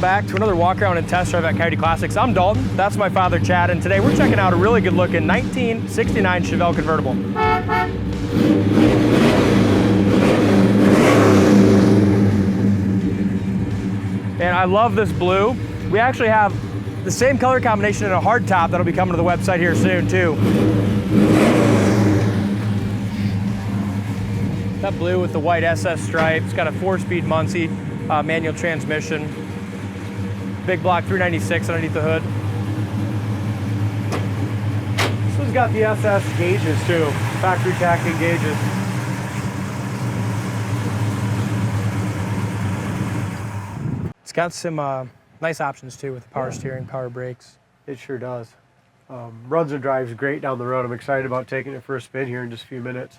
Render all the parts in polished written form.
back to another walk around and test drive at Coyote Classics. I'm Dalton, that's my father Chad, and today we're checking out a really good looking 1969 Chevelle convertible. And I love this blue. We actually have the same color combination in a hard top that'll be coming to the website here soon too. That blue with the white SS stripes, got a 4-speed Muncie manual transmission. Big block 396 underneath the hood. This one's got the SS gauges too, factory tacking gauges. It's got some nice options too with the power steering, power brakes. It sure does. Runs and drives great down the road. I'm excited about taking it for a spin here in just a few minutes.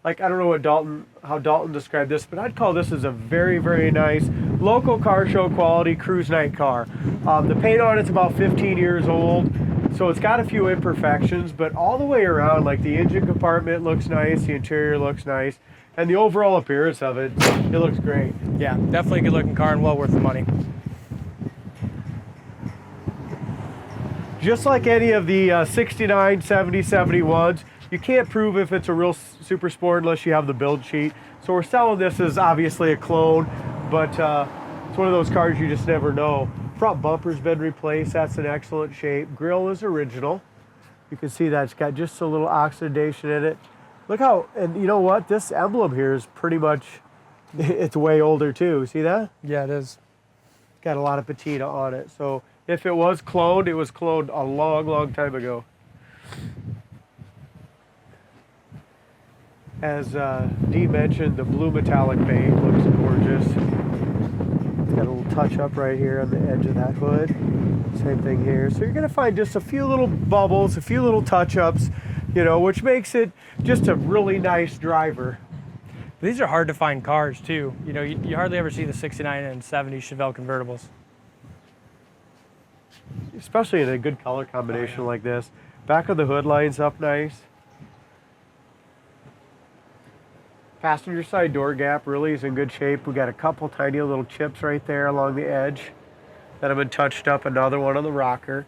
Like, I don't know how Dalton described this, but I'd call this as a very, very nice local car show quality cruise night car. The paint on it's about 15 years old, so it's got a few imperfections, but all the way around, like the engine compartment looks nice, the interior looks nice, and the overall appearance of it, it looks great. Yeah, definitely a good looking car and well worth the money. Just like any of the 69, 70, 71s, you can't prove if it's a real super sport unless you have the build sheet. So we're selling this as obviously a clone, but it's one of those cars you just never know. Front bumper's been replaced, that's in excellent shape. Grille is original. You can see that it's got just a little oxidation in it. Look how, and you know what? This emblem here is pretty much, it's way older too. See that? Yeah, it is. It's got a lot of patina on it. So if it was cloned a long, long time ago. As Dee mentioned, the blue metallic paint looks gorgeous. It's got a little touch up right here on the edge of that hood. Same thing here. So you're gonna find just a few little bubbles, a few little touch ups, you know, which makes it just a really nice driver. These are hard to find cars too. You know, you hardly ever see the 69 and 70 Chevelle convertibles. Especially in a good color combination like this. Back of the hood lines up nice. Passenger side door gap really is in good shape. We got a couple tiny little chips right there along the edge that have been touched up. Another one on the rocker.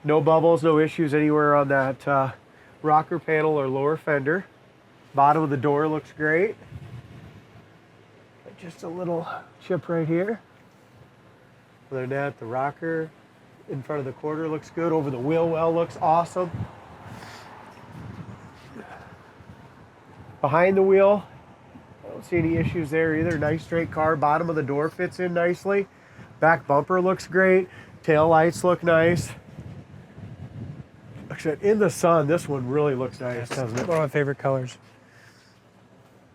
No bubbles, no issues anywhere on that rocker panel or lower fender. Bottom of the door looks great. Just a little chip right here. Other than that, the rocker in front of the quarter looks good. Over the wheel well looks awesome. Behind the wheel, I don't see any issues there either. Nice straight car. Bottom of the door fits in nicely. Back bumper looks great. Tail lights look nice. Actually, in the sun, this one really looks nice, doesn't it? One of my favorite colors.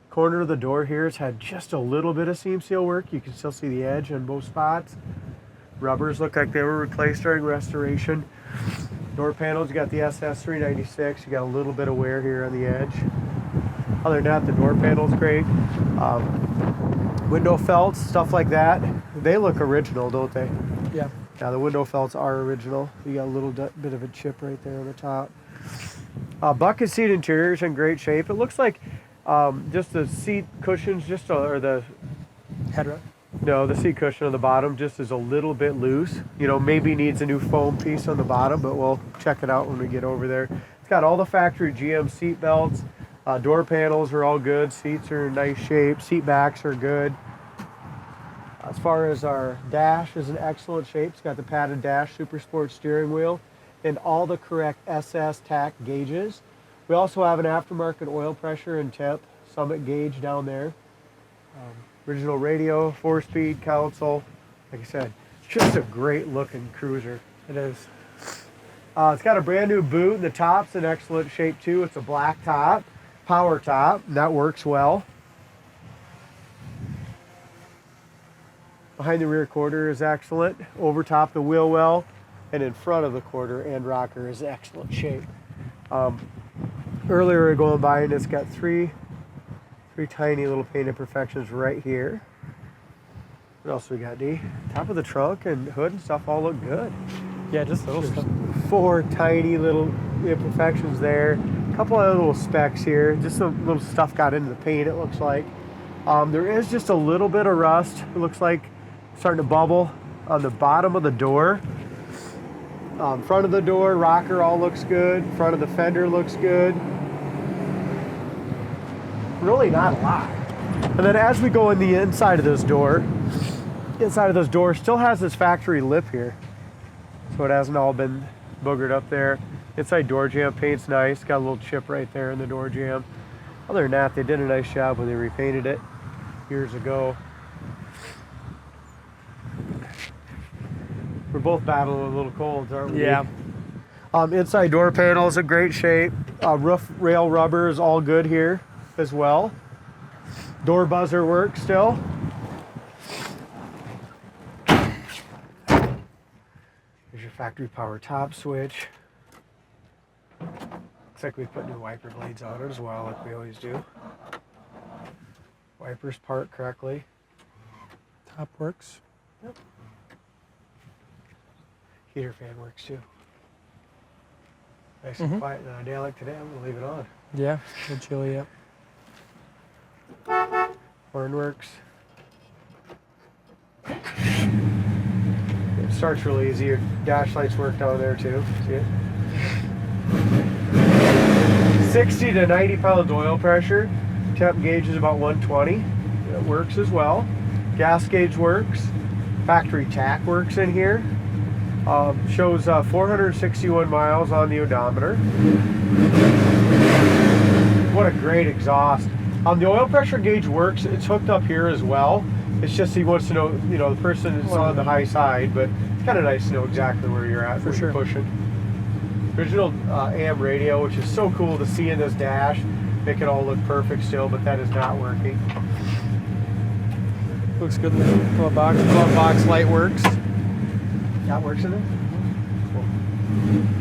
Corner of the door here has had just a little bit of seam seal work. You can still see the edge on both spots. Rubbers look like they were replaced during restoration. Door panels, you got the SS 396. You got a little bit of wear here on the edge. Other than that, the door panel's great. Window felts, stuff like that, they look original, don't they? Yeah. Yeah, the window felts are original. You got a little bit of a chip right there on the top. Bucket seat interior is in great shape. It looks like just the seat cushions, or the Headrest? No, the seat cushion on the bottom just is a little bit loose. You know, maybe needs a new foam piece on the bottom, but we'll check it out when we get over there. It's got all the factory GM seat belts. Door panels are all good. Seats are in nice shape. Seat backs are good. As far as our dash is in excellent shape. It's got the padded dash, super sport steering wheel, and all the correct SS tack gauges. We also have an aftermarket oil pressure and temp summit gauge down there. Original radio, 4-speed console. Like I said, just a great looking cruiser. It is. It's got a brand new boot, and the top's in excellent shape too. It's a black top, power top, and that works well. Behind the rear quarter is excellent. Over top the wheel well, and in front of the quarter and rocker is excellent shape. Earlier we were going by, and it's got three tiny little paint imperfections right here. What else we got, D? Top of the trunk and hood and stuff all look good. Yeah, just little stuff. 4 tiny little imperfections there. A couple of little specks here. Just some little stuff got into the paint, it looks like. There is just a little bit of rust. It looks like starting to bubble on the bottom of the door. Front of the door, rocker all looks good. Front of the fender looks good. Really not a lot. And then as we go in the inside of this door, still has this factory lip here. So it hasn't all been boogered up there. Inside door jamb paint's nice. Got a little chip right there in the door jamb. Other than that, they did a nice job when they repainted it years ago. We're both battling a little colds, aren't we? Yeah. Inside door panels in great shape. Roof rail rubber is all good here as well. Door buzzer works still. Here's your factory power top switch. Looks like we put new wiper blades on it as well, like we always do. Wipers part correctly. Top works. Yep. Heater fan works too. Nice and quiet on a day like today. I'm gonna leave it on. Yeah, a little chilly, yep. Horn works. It starts really easy. Your dash lights work down there too. See it? 60 to 90 pounds oil pressure. Temp gauge is about 120. It works as well. Gas gauge works. Factory tack works in here. Shows 461 miles on the odometer. What a great exhaust. The oil pressure gauge works. It's hooked up here as well. It's just he wants to know, the person is on the high side, but it's kind of nice to know exactly where you're at. For sure. Pushing. Original AM radio, which is so cool to see in this dash. Make it all look perfect still, but that is not working. Looks good in the glove box. Glove box light works. That works in there? Cool.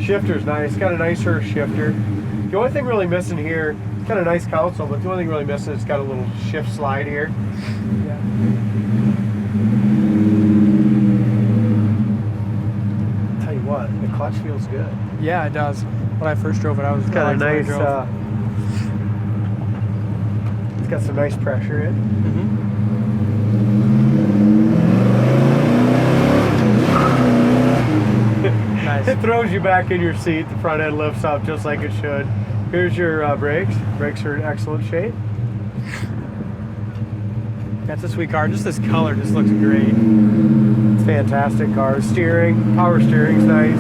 Shifter's nice. Got a nicer shifter. The only thing really missing here, it's got a nice console, but the only thing really missing is it's got a little shift slide here. Yeah. Tell you what, the clutch feels good. Yeah, it does. When I first drove it, I was Got a nice, it's got some nice pressure in. Nice. It throws you back in your seat. The front end lifts up just like it should. Here's your brakes. Brakes are in excellent shape. That's a sweet car. Just this color just looks great. It's fantastic car. Steering, power steering's nice.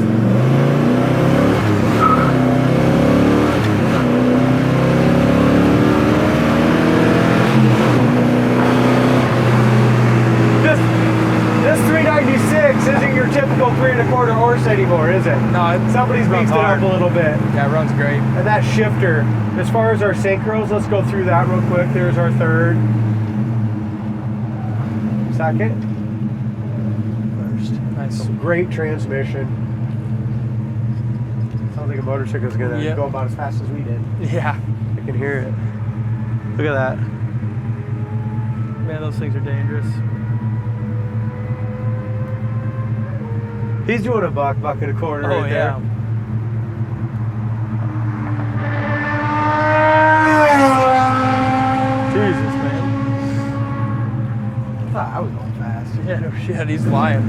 This 396 isn't your typical 3 1/4 horse anymore, is it? No, Somebody's beefed it up a little bit. Yeah, it runs great. And that shifter, as far as our synchros, let's go through that real quick. There's our third. Second. First. Nice. Great transmission. Sounds like a motorcycle's gonna go about as fast as we did. Yeah. I can hear it. Look at that. Man, those things are dangerous. He's doing a buck and a quarter right there. Jesus, man. I thought I was going fast. Yeah, no shit, he's flying.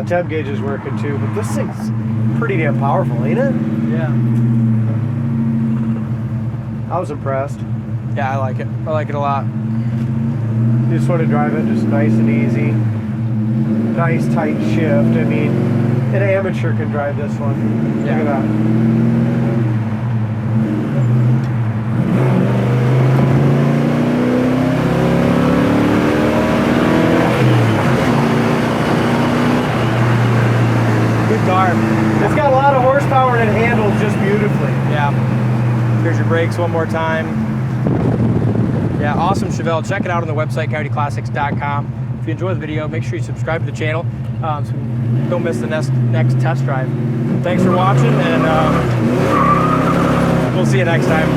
Temp gauge is working too, but this thing's pretty damn powerful, ain't it? Yeah. I was impressed. Yeah, I like it. I like it a lot. You just want to drive it just nice and easy. Nice tight shift. I mean, an amateur can drive this one. Yeah. Look at that. Good car. It's got a lot of horsepower and it handles just beautifully. Yeah. Here's your brakes one more time. Yeah, awesome Chevelle. Check it out on the website, coyoteclassics.com. If you enjoy the video, make sure you subscribe to the channel so you don't miss the next test drive. Thanks for watching, and we'll see you next time.